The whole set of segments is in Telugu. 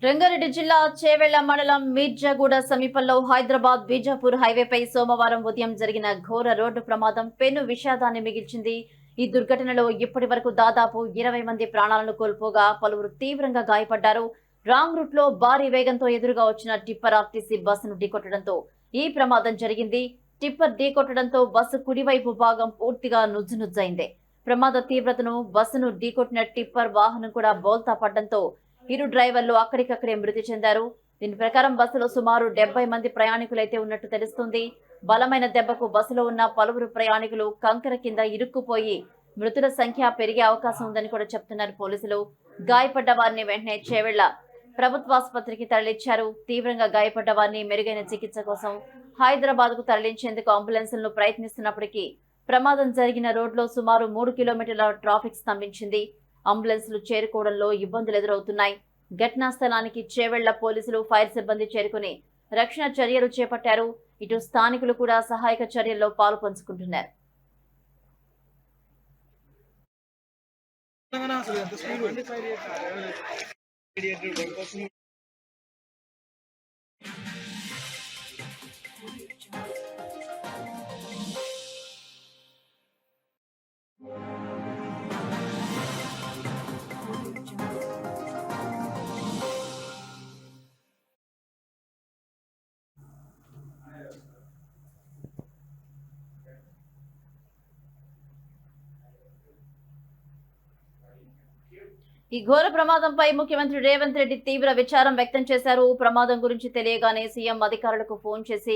రంగారెడ్డి జిల్లా చేవెళ్ల మండలం మీర్జాగూడ సమీపంలో హైదరాబాద్ బీజాపూర్ హైవేపై సోమవారం ఉదయం జరిగిన ఘోర రోడ్డు ప్రమాదం పెను విషాదాన్ని మిగిల్చింది. ఈ దుర్ఘటనలో ఇప్పటి వరకు దాదాపు 20 మంది ప్రాణాలను కోల్పోగా పలువురు తీవ్రంగా గాయపడ్డారు. రాంగ్ రూట్ లో భారీ వేగంతో ఎదురుగా వచ్చిన టిప్పర్ ఆర్టీసీ బస్సును ఢీకొట్టడంతో ఈ ప్రమాదం జరిగింది. టిప్పర్ ఢీకొట్టడంతో బస్సు కుడివైపు భాగం పూర్తిగా నుజ్జునుజ్జైంది. ప్రమాద తీవ్రతను బస్సును ఢీకొట్టిన టిప్పర్ వాహనం కూడా బోల్తా పడ్డంతో ఇరు డ్రైవర్లు అక్కడికక్కడే మృతి చెందారు. దీని ప్రకారం బస్సులో సుమారు 70 మంది ప్రయాణికులైతే ఉన్నట్టు తెలుస్తుంది. బలమైన దెబ్బకు బస్సులో ఉన్న పలువురు ప్రయాణికులు కంకర కింద ఇరుక్కుపోయి మృతుల సంఖ్య పెరిగే అవకాశం ఉందని కూడా చెప్తున్నారు పోలీసులు. గాయపడ్డ వారిని వెంటనే చేవెళ్ల ప్రభుత్వాసుపత్రికి తరలించారు. తీవ్రంగా గాయపడ్డ వారిని మెరుగైన చికిత్స కోసం హైదరాబాద్ కు తరలించేందుకు అంబులెన్సులను ప్రయత్నిస్తున్నప్పటికీ ప్రమాదం జరిగిన రోడ్లో సుమారు 3 కిలోమీటర్ల ట్రాఫిక్ స్తంభించింది. అంబులెన్సులు చేరుకోవడంలో ఇబ్బందులు ఎదురవుతున్నాయి. ఘటనా స్థలానికి చేవెళ్ల పోలీసులు ఫైర్ సిబ్బంది చేరుకుని రక్షణ చర్యలు చేపట్టారు. ఇటు స్థానికులు కూడా సహాయక చర్యల్లో పాలుపంచుకుంటున్నారు. ఈ ఘోర ప్రమాదంపై ముఖ్యమంత్రి రేవంత్ రెడ్డి తీవ్ర విచారం వ్యక్తం చేశారు. ప్రమాదం గురించి తెలియగానే సీఎం అధికారులకు ఫోన్ చేసి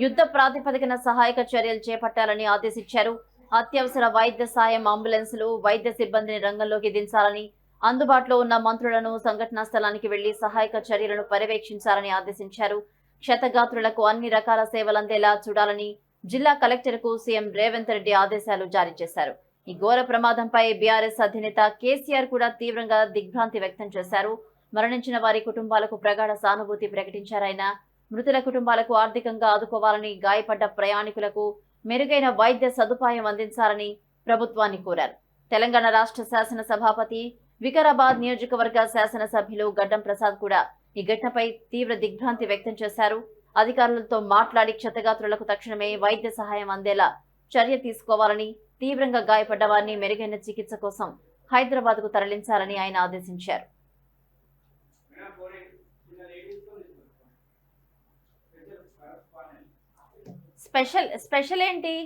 యుద్ధ ప్రాతిపదికన సహాయక చర్యలు చేపట్టాలని ఆదేశించారు. అత్యవసర వైద్య సాయం అంబులెన్సులు, వైద్య సిబ్బందిని రంగంలోకి దించాలని, అందుబాటులో ఉన్న మంత్రులను సంఘటనా స్థలానికి వెళ్లి సహాయక చర్యలను పర్యవేక్షించాలని ఆదేశించారు. క్షతగాత్రులకు అన్ని రకాల సేవలందేలా చూడాలని జిల్లా కలెక్టర్కు సీఎం రేవంత్ రెడ్డి ఆదేశాలు జారీ చేశారు. ఈ ఘోర ప్రమాదంపై బీఆర్ఎస్ అధినేత కేసీఆర్ కూడా తీవ్రంగా దిగ్భ్రాంతి వ్యక్తం చేశారు. మరణించిన వారి కుటుంబాలకు ప్రగాఢ సానుభూతి ప్రకటించారాయన. మృతుల కుటుంబాలకు ఆర్థికంగా ఆదుకోవాలని, గాయపడ్డ ప్రయాణికులకు మెరుగైన వైద్య సదుపాయం అందించాలని ప్రభుత్వాన్ని కోరారు. తెలంగాణ రాష్ట్ర శాసన సభాపతి, వికారాబాద్ నియోజకవర్గ శాసనసభ్యులు గడ్డం ప్రసాద్ కూడా ఈ ఘటనపై తీవ్ర దిగ్భ్రాంతి వ్యక్తం చేశారు. అధికారులతో మాట్లాడి క్షతగాత్రులకు తక్షణమే వైద్య సహాయం అందేలా చర్య తీసుకోవాలని, తీవ్రంగా గాయపడ్డ వారిని మెరుగైన చికిత్స కోసం హైదరాబాద్ కు తరలించాలని ఆయన ఆదేశించారు. స్పెషల్ ఏంటి?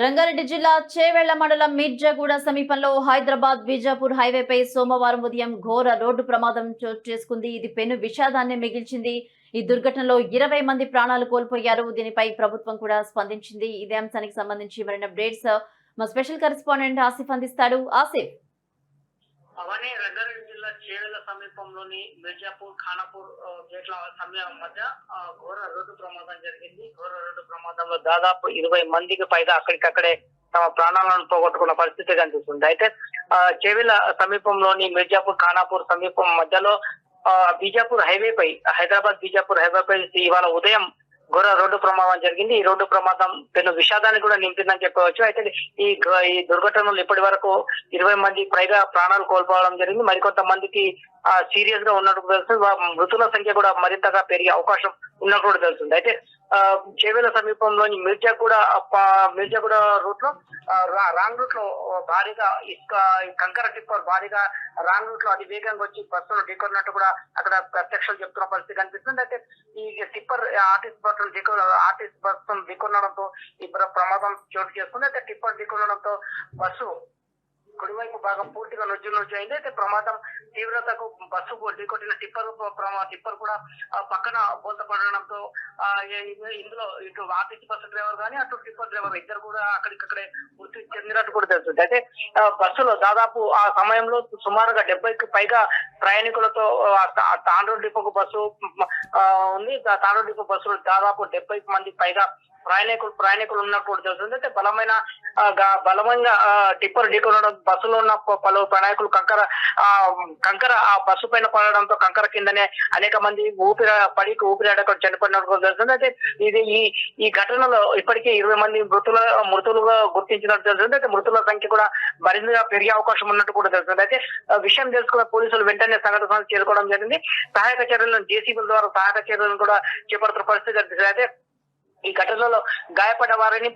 రంగారెడ్డి జిల్లా చేవెళ్ల మండలం మీర్జాగూడ సమీపంలో హైదరాబాద్ బీజాపూర్ హైవేపై సోమవారం ఉదయం ఘోర రోడ్డు ప్రమాదం చోటు చేసుకుంది. ఇది పెను విషాదాన్ని మిగిల్చింది. ఈ దుర్ఘటనలో 20 మంది ప్రాణాలు కోల్పోయారు. దీనిపై ప్రభుత్వం కూడా స్పందించింది. ఇదే అంశానికి సంబంధించి మరిన్ని అప్డేట్స్ మా స్పెషల్ కరెస్పాండెంట్ ఆసిఫ్ అందిస్తాడు. ఆసిఫ్. అవన్నీ రంగారెడ్డి జిల్లా చేవెళ్ల సమీపంలోని మిర్జాపూర్, ఖానాపూర్ గేట్ల సమయం మధ్య ఘోర రోడ్డు ప్రమాదం జరిగింది. ఘోర రోడ్డు ప్రమాదంలో దాదాపు 20 మందికి పైగా అక్కడికక్కడే తమ ప్రాణాలను పోగొట్టుకున్న పరిస్థితి కనిపిస్తుంది. అయితే చేవెళ్ల సమీపంలోని మిర్జాపూర్, ఖానాపూర్ సమీపం మధ్యలో బీజాపూర్ హైవేపై, హైదరాబాద్ బీజాపూర్ హైవేపై ఇవాళ ఉదయం ఘోర రోడ్డు ప్రమాదం జరిగింది. ఈ రోడ్డు ప్రమాదం పెను విషాదాన్ని కూడా నింపిందని చెప్పవచ్చు. అయితే ఈ దుర్ఘటనలో ఇప్పటి వరకు 20 మంది పైగా ప్రాణాలు కోల్పోవడం జరిగింది. మరికొంతమందికి సీరియస్ గా ఉన్నట్టు తెలుస్తుంది. మృతుల సంఖ్య కూడా మరింతగా పెరిగే అవకాశం ఉన్నట్టు కూడా తెలుస్తుంది. అయితే చేవెళ్ల సమీపంలోని మిర్జాగూడ రూట్ లో రాంగ్ రూట్ లో భారీగా కంకర టిప్పర్ భారీగా రాంగ్ రూట్ లో అతి వేగంగా వచ్చి బస్సును ఢీకొన్నట్టు కూడా అక్కడ ప్రత్యక్షాలు చెప్తున్న పరిస్థితి కనిపిస్తుంది. అయితే ఈ టిప్పర్ ఆర్టీసీ బస్సును ఢీకొనడంతో ఈ ప్రమాదం చోటు చేసుకుంది. అయితే టిప్పర్ ఢీకొనడంతో బస్సు కుడివైపు భాగం పూర్తిగా నుజ్జు అయింది. అయితే ప్రమాదం తీవ్రతకు బస్సు ఢీకొట్టిన టిప్పర్ కూడా పక్కన బోల్త పడడంతో ఇందులో ఇటు ఆర్టీసీ బస్సు డ్రైవర్ కానీ అటు టిప్పర్ డ్రైవర్ ఇద్దరు కూడా అక్కడికక్కడే మృతి చెందినట్టు కూడా తెలుస్తుంది. అయితే బస్సులో దాదాపు ఆ సమయంలో సుమారుగా 70కి పైగా ప్రయాణికులతో తాండూరు డిపోకు బస్సు ఉంది. తాండూరు డిపో బస్సులో దాదాపు 70 మంది పైగా ప్రయాణికులు ఉన్నట్టు కూడా తెలుస్తుంది. అయితే బలమైన టిప్పర్ ఢీకొనడం బస్సులో ఉన్న పలు ప్రయాణికులు కంకర ఆ బస్సు పైన పడడంతో కంకర కిందనే అనేక మంది ఊపిరాడక చనిపోయినట్టు కూడా తెలుస్తుంది. అయితే ఈ ఘటనలో ఇప్పటికే 20 మంది మృతులుగా గుర్తించినట్టు తెలుస్తుంది. అయితే మృతుల సంఖ్య కూడా మరింతగా పెరిగే అవకాశం ఉన్నట్టు కూడా తెలుస్తుంది. అయితే విషయం తెలుసుకున్న పోలీసులు వెంటనే సంఘటన చేరుకోవడం జరిగింది. సహాయక చర్యలను జేసీబీల ద్వారా సహాయక చర్యలను కూడా చేపడుతున్న పరిస్థితి కనిపిస్తుంది. అయితే ఈ ఘటనలో గాయపడ్డ వారిని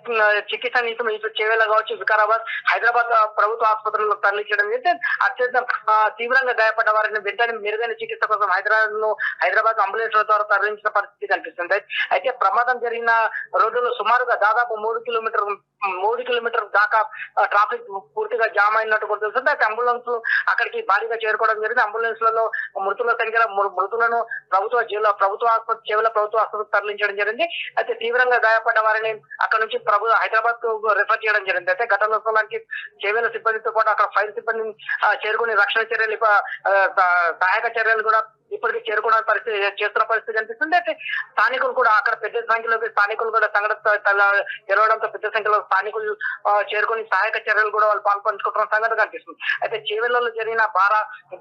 చికిత్స నిమిత్తం ఇటు చేవేళ కావచ్చు, వికారాబాద్, హైదరాబాద్ ప్రభుత్వ ఆసుపత్రుల్లో తరలించడం అయితే అత్యంత తీవ్రంగా గాయపడ్డ వారిని వెంటనే మెరుగైన చికిత్స కోసం హైదరాబాద్ అంబులెన్స్ల ద్వారా తరలించిన పరిస్థితి కనిపిస్తుంది. అయితే ప్రమాదం జరిగిన రోడ్డులో సుమారుగా దాదాపు 3 కిలోమీటర్ దాకా ట్రాఫిక్ పూర్తిగా జామ్ అయినట్టు కూడా తెలుస్తుంది. అయితే అంబులెన్స్ అక్కడికి భారీగా చేరుకోవడం జరిగింది. అంబులెన్స్లలో మృతులను చేవేళ ప్రభుత్వ ఆసుపత్రికి తరలించడం జరిగింది. అయితే తీవ్రంగా గాయపడ్డ వారిని అక్కడ నుంచి హైదరాబాద్ కు రిఫర్ చేయడం జరిగింది. అయితే ఘటనా స్థలానికి చేవేల సిబ్బందితో పాటు అక్కడ ఫైర్ సిబ్బంది చేరుకుని రక్షణ చర్యలు సహాయక చర్యలు కూడా ఇప్పటికీ చేరుకోవడానికి చేస్తున్న పరిస్థితి కనిపిస్తుంది. అయితే స్థానికులు కూడా అక్కడ పెద్ద సంఖ్యలో స్థానికులు కూడా సంఘటన తెలవడంతో పెద్ద సంఖ్యలో స్థానికులు చేరుకుని సహాయక చర్యలు కూడా వాళ్ళు పాల్పంచుకుంటున్న సంగతి కనిపిస్తుంది. అయితే చేవెళ్లలో జరిగిన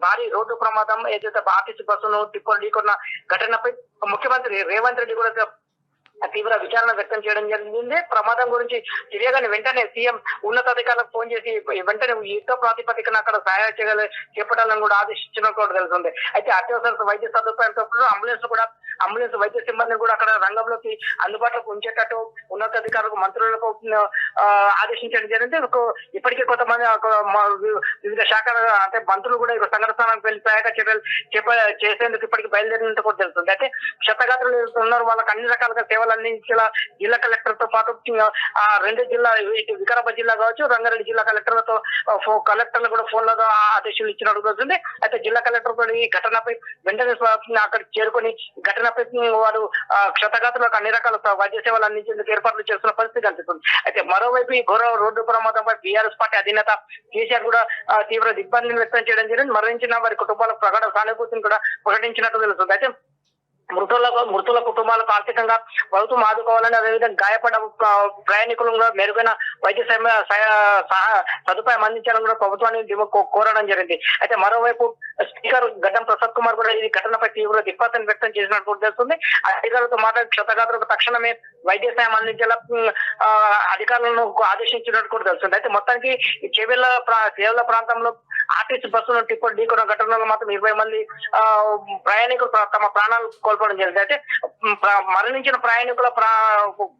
భారీ రోడ్డు ప్రమాదం ఏదైతే ఆర్టీసీ బస్సును టిప్పర్ ఢీకొన్న ఘటనపై ముఖ్యమంత్రి రేవంత్ రెడ్డి కూడా తీవ్ర విచారణ వ్యక్తం చేయడం జరిగింది. ప్రమాదం గురించి తెలియగానే వెంటనే సీఎం ఉన్నతాధికారులకు ఫోన్ చేసి వెంటనే యుద్ధ ప్రాతిపదికన అక్కడ సహాయ చర్యలు చేపట్టాలని కూడా ఆదేశించినట్టు కూడా తెలుస్తుంది. అయితే అత్యవసర వైద్య సదుపాయంతో అంబులెన్స్ వైద్య సిబ్బందిని కూడా అక్కడ రంగంలోకి అందుబాటులోకి ఉంచేటట్టు ఉన్నతాధికారులకు మంత్రులకు ఆదేశించడం జరిగింది. ఇప్పటికే కొంతమంది వివిధ శాఖల అంటే మంత్రులు కూడా సంఘటన స్థానానికి వెళ్లి సహాయక చర్యలు చేసేందుకు ఇప్పటికి బయలుదేరినట్టు కూడా తెలుస్తుంది. అయితే క్షతగాత్రులు ఉన్నారు, వాళ్ళకి అన్ని రకాలుగా సేవలు అందించేలా జిల్లా కలెక్టర్ తో పాటు రెండు జిల్లా వికారాబాద్ జిల్లా కావచ్చు, రంగారెడ్డి జిల్లా కలెక్టర్లతో కలెక్టర్లు కూడా ఫోన్లతో ఆదేశాలు ఇచ్చినట్టు తెలుస్తుంది. అయితే జిల్లా కలెక్టర్ కూడా ఈ ఘటనపై వెంటనే అక్కడికి చేరుకొని ఘటనపై వారు క్షతగాత్రులకు అన్ని రకాల వైద్య సేవలు అందించేందుకు ఏర్పాట్లు చేస్తున్న పరిస్థితి కనిపిస్తుంది. అయితే మరోవైపు ఈ ఘోర రోడ్డు ప్రమాదంపై బీఆర్ఎస్ పార్టీ అధినేత కేసీఆర్ కూడా తీవ్ర దిగ్బంధం వ్యక్తం చేయడం జరిగింది. మరణించిన వారి కుటుంబాలకు ప్రగాఢ సానుభూతిని కూడా ప్రకటించినట్టు తెలుస్తుంది. అయితే మృతుల కుటుంబాలకు ఆర్థికంగా ప్రభుత్వం ఆదుకోవాలని, అదేవిధంగా గాయపడ్డ ప్రయాణికులు కూడా మెరుగైన వైద్య సదుపాయం అందించాలని కూడా ప్రభుత్వాన్ని కోరడం జరిగింది. అయితే మరోవైపు స్పీకర్ గడ్డం ప్రసాద్ కుమార్ కూడా ఈ ఘటనపై తీవ్ర దిగ్భ్రాంతిని వ్యక్తం చేసినట్టు తెలుస్తుంది. అధికారులతో మాట్లాడి క్షతగాత్రులకు తక్షణమే వైద్య సాయం అందించేలా అధికారులను ఆదేశించినట్టు కూడా తెలుస్తుంది. అయితే మొత్తానికి ఈ చేవెళ్ల ప్రాంతంలో ఆర్టీసీ బస్సును టిప్పర్ ఢీకొన్న ఘటనలో మాత్రం 20 మంది ప్రయాణికులు తమ ప్రాణాలు కోల్పోవడం జరిగింది. అయితే మరణించిన ప్రయాణికుల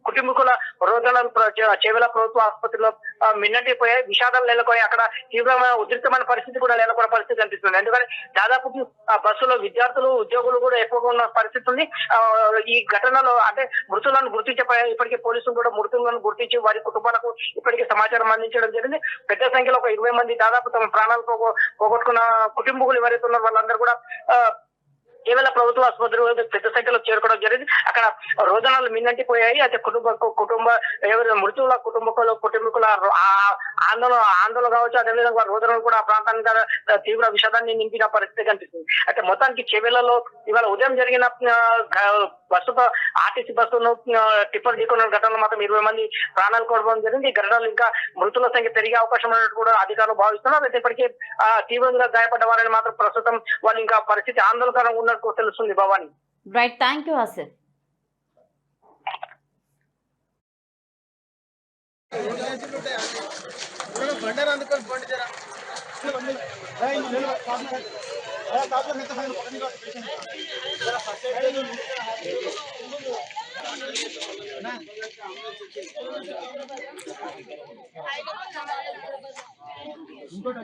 కుటుంబీకుల రోదనలు చేవెళ్ల ప్రభుత్వ ఆసుపత్రిలో మిన్నటిపోయాయి, విషాదాలు నెలకొయి అక్కడ తీవ్రమైన ఉధృతమైన పరిస్థితి కూడా నెలకొన్న పరిస్థితి కనిపిస్తుంది. ఎందుకంటే దాదాపు బస్సులో విద్యార్థులు ఉద్యోగులు కూడా ఎక్కువగా ఉన్న పరిస్థితి ఉంది. ఈ ఘటనలో అంటే మృతులను గుర్తించే ఇప్పటికే పోలీసులు కూడా మృతులను గుర్తించి వారి కుటుంబాలకు ఇప్పటికే సమాచారం అందించడం జరిగింది. పెద్ద సంఖ్యలో ఒక 20 మంది దాదాపు తమ ప్రాణాలు పోగొట్టుకున్న కుటుంబీకులు ఎవరైతే ఉన్నారో వాళ్ళందరూ కూడా కేవలం ప్రభుత్వ ఆసుపత్రి పెద్ద సంఖ్యలో చేరుకోవడం జరిగింది. అక్కడ రోదనాలు మిన్నంటిపోయాయి. అయితే ఎవరి మృతుల కుటుంబీకుల ఆందోళన కావచ్చు, అదేవిధంగా రోదనలు కూడా ఆ ప్రాంతానికి తీవ్ర విషాదాన్ని నింపిన పరిస్థితి కనిపిస్తుంది. అయితే మొత్తానికి చేవెళ్లలో ఇవాళ ఉదయం జరిగిన ఆర్టీసీ బస్సును టిప్పర్ ఢీకొన్న ఘటనలో మాత్రం 20 మంది ప్రాణాలు కోల్పోవడం జరిగింది. ఈ ఘటనలు ఇంకా మృతుల సంఖ్య పెరిగే అవకాశం ఉన్నట్టు కూడా అధికారులు భావిస్తున్నారు. అయితే ఇప్పటికీ తీవ్రంగా గాయపడ్డ వారిని మాత్రం ప్రస్తుతం వాళ్ళు ఇంకా పరిస్థితి ఆందోళనకరంగా ఉన్నట్టు తెలుస్తుంది. Bhavani, right, thank you Asif. ఇంకోటి